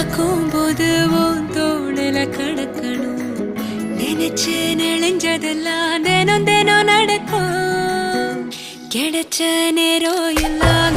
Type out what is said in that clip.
பார்க்கும்போது உன் தோணுல கடக்கணும் நினைச்சு நெளிஞ்சதெல்லாம் தினம் தினம் நடக்கும் கிடைச்ச நேரம் எல்லாம்